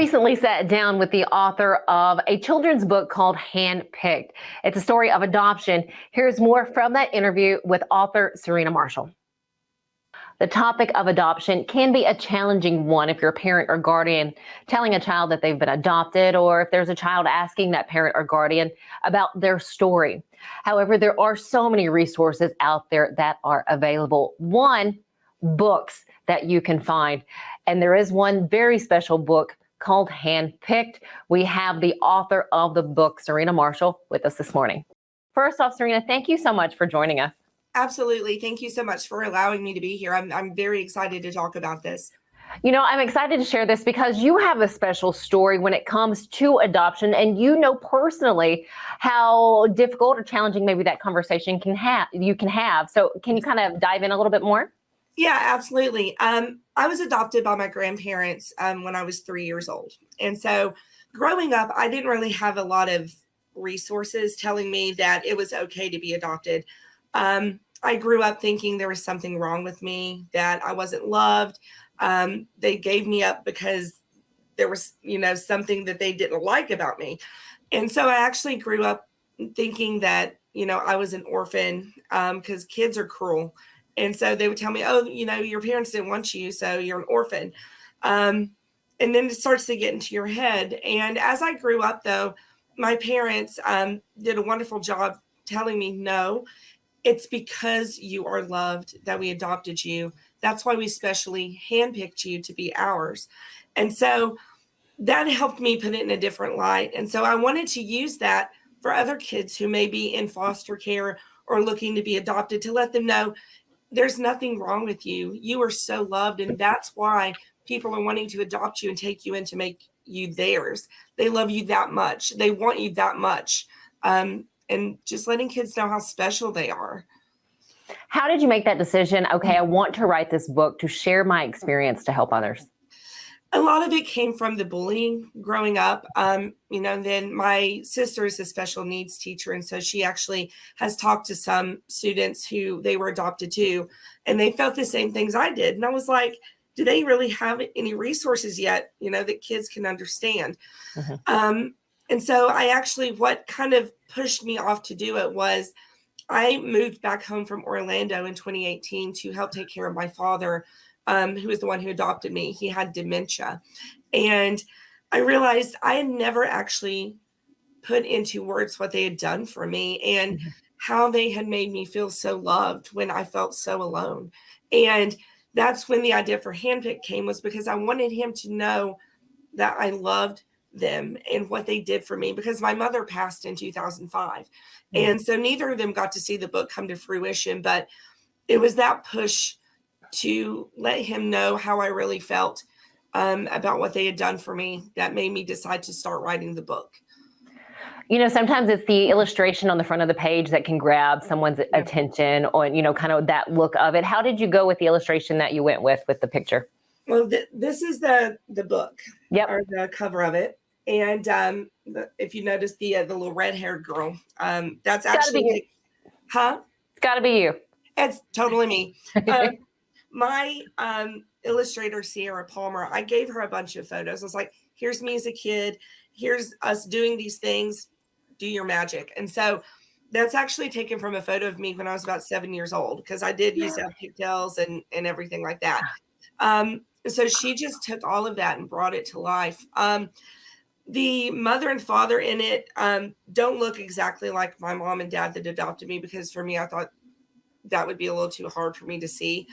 recently sat down with the author of a children's book called Handpicked. It's a story of adoption. Here's more from that interview with author Serina Marshal. The topic of adoption can be a challenging one if you're a parent or guardian telling a child that they've been adopted, or if there's a child asking that parent or guardian about their story. However, there are so many resources out there that are available. One, books that you can find. And there is one very special book called Handpicked. We have the author of the book, Serina Marshal, with us this morning. First off, Serina, thank you so much for joining us. Absolutely. Thank you so much for allowing me to be here. I'm very excited to talk about this. You know, I'm excited to share this because you have a special story when it comes to adoption, and you know personally how difficult or challenging maybe that conversation you can have. So can you kind of dive in a little bit more? Yeah, absolutely. I was adopted by my grandparents when I was 3 years old. And so growing up, I didn't really have a lot of resources telling me that it was okay to be adopted. I grew up thinking there was something wrong with me, that I wasn't loved. They gave me up because there was, something that they didn't like about me. And so I actually grew up thinking that, I was an orphan because kids are cruel. And so they would tell me, oh, your parents didn't want you, so you're an orphan. And then it starts to get into your head. And as I grew up, though, my parents did a wonderful job telling me, no, it's because you are loved that we adopted you. That's why we specially handpicked you to be ours. And so that helped me put it in a different light. And so I wanted to use that for other kids who may be in foster care or looking to be adopted, to let them know there's nothing wrong with you. You are so loved. And that's why people are wanting to adopt you and take you in to make you theirs. They love you that much. They want you that much. And just letting kids know how special they are. How did you make that decision? Okay, I want to write this book to share my experience to help others. A lot of it came from the bullying growing up. Then my sister is a special needs teacher. And so she actually has talked to some students who they were adopted too, and they felt the same things I did. And I was like, do they really have any resources yet, that kids can understand? Mm-hmm. And so what kind of pushed me off to do it was I moved back home from Orlando in 2018 to help take care of my father, who was the one who adopted me. He had dementia. And I realized I had never actually put into words what they had done for me and mm-hmm. how they had made me feel so loved when I felt so alone. And that's when the idea for Handpicked came, was because I wanted him to know that I loved them and what they did for me, because my mother passed in 2005. Mm-hmm. And so neither of them got to see the book come to fruition, but it was that push to let him know how I really felt about what they had done for me that made me decide to start writing the book. Sometimes it's the illustration on the front of the page that can grab someone's attention, or, kind of that look of it. How did you go with the illustration that you went with the picture? Well, this is the book, yep. Or the cover of it. And if you notice the little red-haired girl, that's actually, It's got to be you. It's totally me. My illustrator, Sierra Palmer, I gave her a bunch of photos. I was like, here's me as a kid. Here's us doing these things. Do your magic. And so that's actually taken from a photo of me when I was about 7 years old, because I did used to have pigtails and everything like that. So she just took all of that and brought it to life. The mother and father in it don't look exactly like my mom and dad that adopted me, because for me, I thought that would be a little too hard for me to see,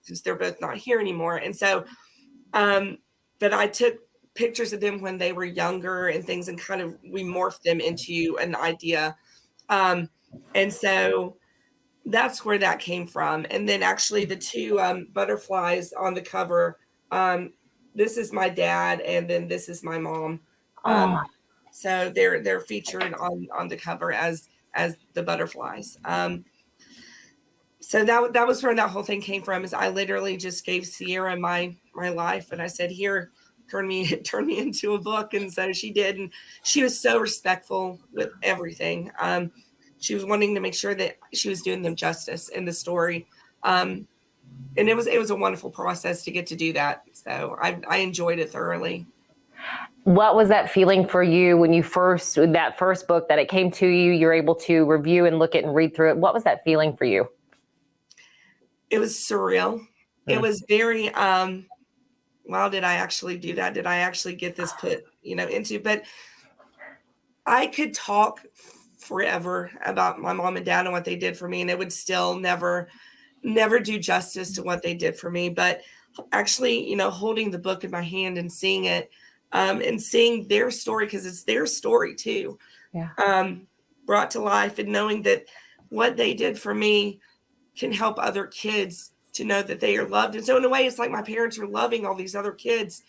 since they're both not here anymore. And so, but I took pictures of them when they were younger and things, and kind of we morphed them into an idea. And so that's where that came from. And then actually the two butterflies on the cover, this is my dad, and then this is my mom. So they're featured on the cover as the butterflies. So that was where that whole thing came from. Is I literally just gave Sierra my life, and I said, here, turn me into a book. And so she did, and she was so respectful with everything. She was wanting to make sure that she was doing them justice in the story. And it was a wonderful process to get to do that. So I enjoyed it thoroughly. What was that feeling for you when that first book that it came to you, you're able to review and look at and read through it? What was that feeling for you? It was surreal. It was very, wow, did I actually do that? Did I actually get this put, into? But I could talk forever about my mom and dad and what they did for me, and it would still never do justice to what they did for me. But actually, holding the book in my hand and seeing it, and seeing their story, because it's their story too, brought to life, and knowing that what they did for me can help other kids to know that they are loved. And so in a way, it's like my parents are loving all these other kids,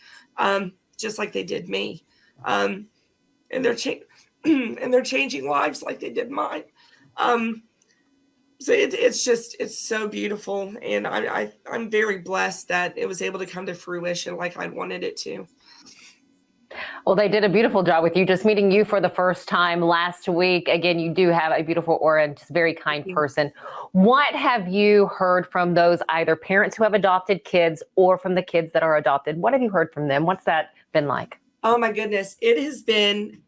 just like they did me. And they're and they're changing lives like they did mine. So it's so beautiful. And I'm very blessed that it was able to come to fruition like I wanted it to. Well, they did a beautiful job with you. Just meeting you for the first time last week. Again, you do have a beautiful aura and just very kind person. What have you heard from those either parents who have adopted kids or from the kids that are adopted? What have you heard from them? What's that been like? Oh my goodness. It has been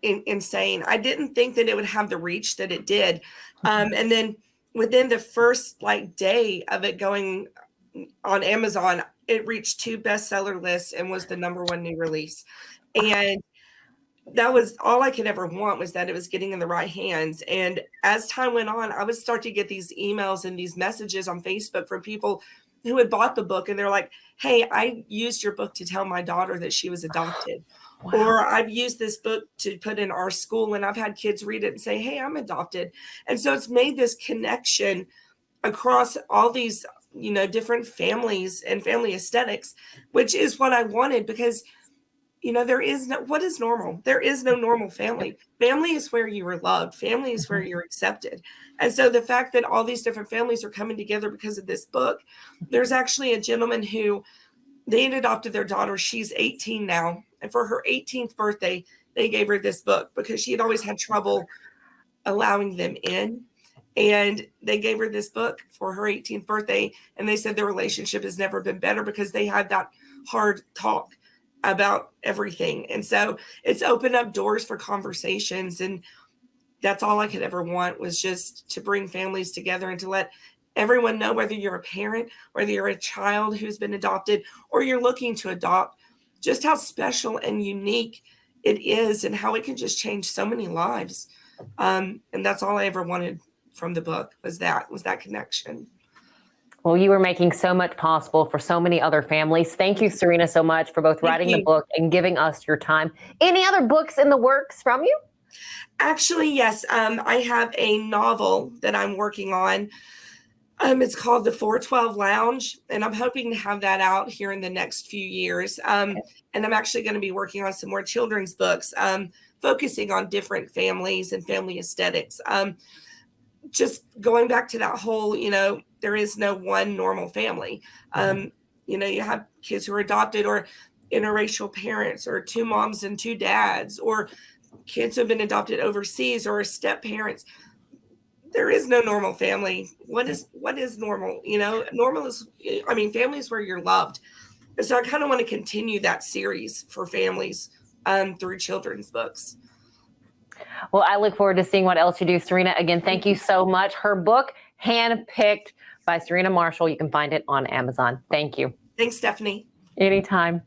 insane. I didn't think that it would have the reach that it did. And then within the first day of it going on Amazon, it reached 2 bestseller lists and was the #1 new release. And that was all I could ever want, was that it was getting in the right hands. And as time went on, I would start to get these emails and these messages on Facebook from people who had bought the book, and they're like, hey, I used your book to tell my daughter that she was adopted. Wow. Or I've used this book to put in our school, and I've had kids read it and say, hey, I'm adopted. And so it's made this connection across all these different families and family aesthetics, which is what I wanted, because there is no, what is normal? There is no normal family. Family is where you are loved. Family is where you're accepted. And so the fact that all these different families are coming together because of this book, there's actually a gentleman who they had adopted their daughter. She's 18 now. And for her 18th birthday, they gave her this book because she had always had trouble allowing them in. And they gave her this book for her 18th birthday. And they said their relationship has never been better because they had that hard talk about everything. And so it's opened up doors for conversations. And that's all I could ever want, was just to bring families together and to let everyone know, whether you're a parent, whether you're a child who's been adopted, or you're looking to adopt, just how special and unique it is and how it can just change so many lives. And that's all I ever wanted from the book, was that connection. Well, you were making so much possible for so many other families. Thank you, Serina, so much for both writing the book and giving us your time. Any other books in the works from you? Actually, yes. I have a novel that I'm working on. It's called The 412 Lounge, and I'm hoping to have that out here in the next few years. And I'm actually going to be working on some more children's books, focusing on different families and family aesthetics. Just going back to that whole, there is no one normal family. You have kids who are adopted, or interracial parents, or 2 moms and 2 dads, or kids who have been adopted overseas, or step parents. There is no normal family. What is normal? Normal is, family is where you're loved. And so I kind of want to continue that series for families through children's books. Well, I look forward to seeing what else you do, Serina. Again, thank you so much. Her book, Handpicked by Serina Marshal, you can find it on Amazon. Thank you. Thanks, Stefanie. Anytime.